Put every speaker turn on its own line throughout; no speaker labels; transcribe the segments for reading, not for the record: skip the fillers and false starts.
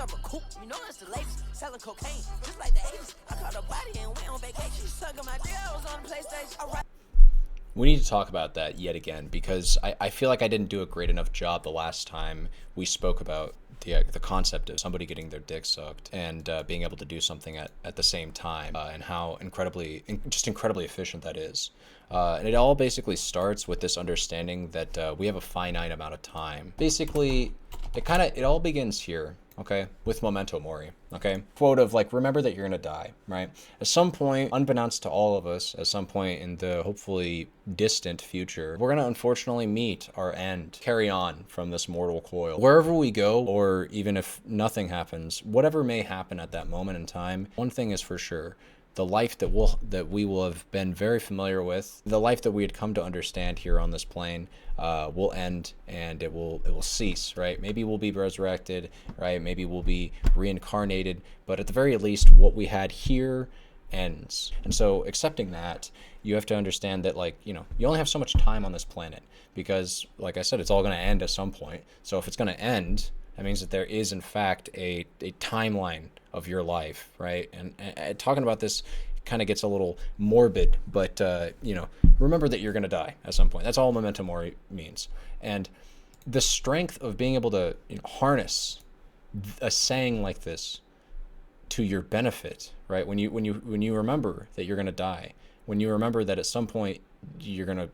up a coupe, you know it's the latest. Selling cocaine, just like the 80s. I caught a body and went on vacation. Sucking my dick, I was on the PlayStation.
We need to talk about that yet again, because I feel like I didn't do a great enough job the last time we spoke about the concept of somebody getting their dick sucked and being able to do something at the same time, and how incredibly efficient that is. And it all basically starts with this understanding that we have a finite amount of time. Basically, it all begins here, okay, with Momento, Mori, okay? Quote of, like, remember that you're gonna die, right? At some point, unbeknownst to all of us, at some point in the hopefully distant future, we're gonna unfortunately meet our end, carry on from this mortal coil. Wherever we go, or even if nothing happens, whatever may happen at that moment in time, one thing is for sure: the life that we will have been very familiar with, the life that we had come to understand here on this plane, will end, and it will cease, right? Maybe we'll be resurrected, right? Maybe we'll be reincarnated, but at the very least, what we had here ends. And so, accepting that, you have to understand that, like, you only have so much time on this planet, because, like I said, it's all going to end at some point. So if it's going to end, that means that there is, in fact, a timeline of your life, right? And talking about this kind of gets a little morbid, but remember that you're going to die at some point. That's all Memento Mori means. And the strength of being able to harness a saying like this to your benefit, right? When you remember that you're going to die, when you remember that at some point you're going to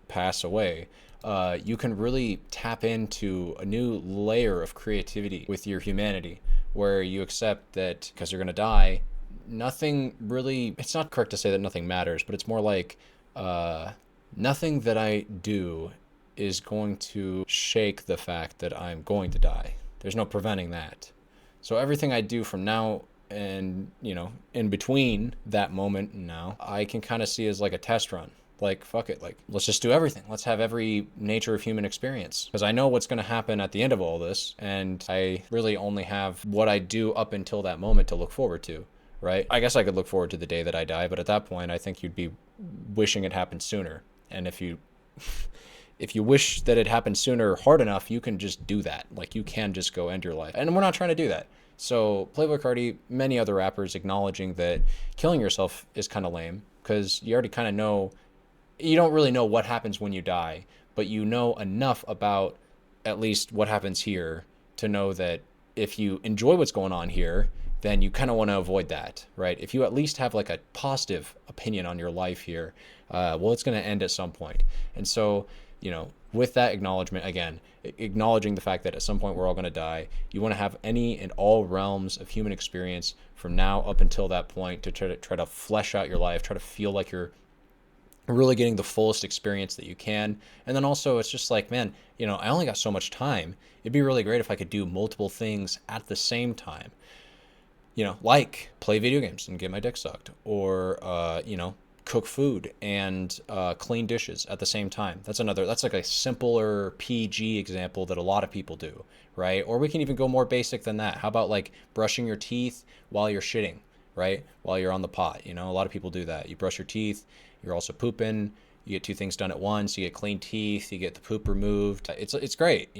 pass away, you can really tap into a new layer of creativity with your humanity, where you accept that because you're going to die, nothing really, it's not correct to say that nothing matters, but it's more like nothing that I do is going to shake the fact that I'm going to die. There's no preventing that. So everything I do from now and, in between that moment and now, I can kind of see as like a test run. Like, fuck it, like, let's just do everything. Let's have every nature of human experience. Because I know what's going to happen at the end of all this, and I really only have what I do up until that moment to look forward to, right? I guess I could look forward to the day that I die, but at that point, I think you'd be wishing it happened sooner. And if you wish that it happened sooner hard enough, you can just do that. Like, you can just go end your life. And we're not trying to do that. So Playboi Carti, many other rappers acknowledging that killing yourself is kind of lame, because you already kind of know. You don't really know what happens when you die, but you know enough about at least what happens here to know that if you enjoy what's going on here, then you kind of want to avoid that, right? If you at least have like a positive opinion on your life here, well, it's going to end at some point. And so, with that acknowledgement, again, acknowledging the fact that at some point we're all going to die, you want to have any and all realms of human experience from now up until that point to try to flesh out your life, try to feel like you're really getting the fullest experience that you can. And then also, it's just like, man, I only got so much time. It'd be really great if I could do multiple things at the same time. Like play video games and get my dick sucked, or cook food and clean dishes at the same time. That's like a simpler PG example that a lot of people do, right? Or we can even go more basic than that. How about like brushing your teeth while you're shitting, right? While you're on the pot. A lot of people do that. You brush your teeth, you're also pooping, you get two things done at once, you get clean teeth, you get the poop removed. It's great,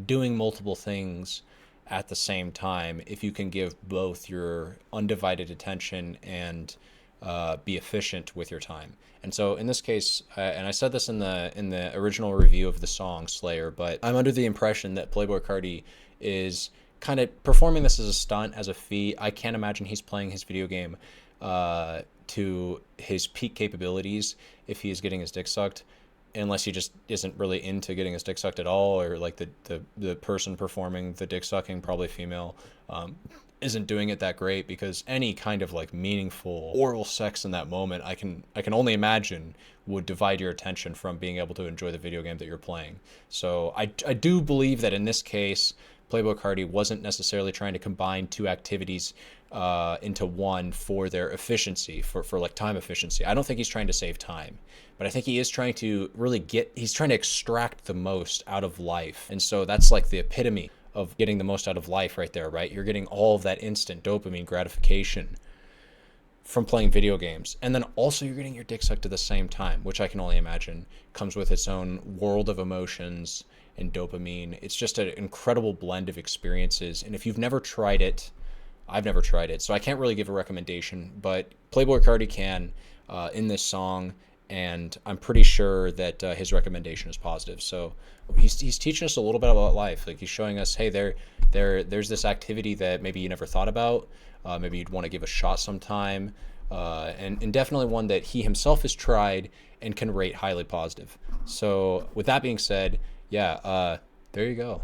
doing multiple things at the same time, if you can give both your undivided attention and be efficient with your time. And so in this case, and I said this in the original review of the song Slayer, but I'm under the impression that Playboi Carti is kind of performing this as a stunt, as a feat. I can't imagine he's playing his video game to his peak capabilities if he is getting his dick sucked, unless he just isn't really into getting his dick sucked at all, or like the person performing the dick sucking, probably female, isn't doing it that great, because any kind of like meaningful oral sex in that moment, I can only imagine, would divide your attention from being able to enjoy the video game that you're playing. So I do believe that in this case, Playboi Carti wasn't necessarily trying to combine two activities into one for their efficiency, for like time efficiency. I don't think he's trying to save time, but I think he is trying to really he's trying to extract the most out of life. And so that's like the epitome of getting the most out of life right there, right? You're getting all of that instant dopamine gratification from playing video games. And then also you're getting your dick sucked at the same time, which I can only imagine comes with its own world of emotions and dopamine. It's just an incredible blend of experiences. And if you've never tried it, I've never tried it, so I can't really give a recommendation, but Playboi Carti can in this song, and I'm pretty sure that his recommendation is positive. So he's teaching us a little bit about life. Like, he's showing us, hey, there's this activity that maybe you never thought about, maybe you'd want to give a shot sometime, and definitely one that he himself has tried and can rate highly positive. So with that being said, yeah, there you go.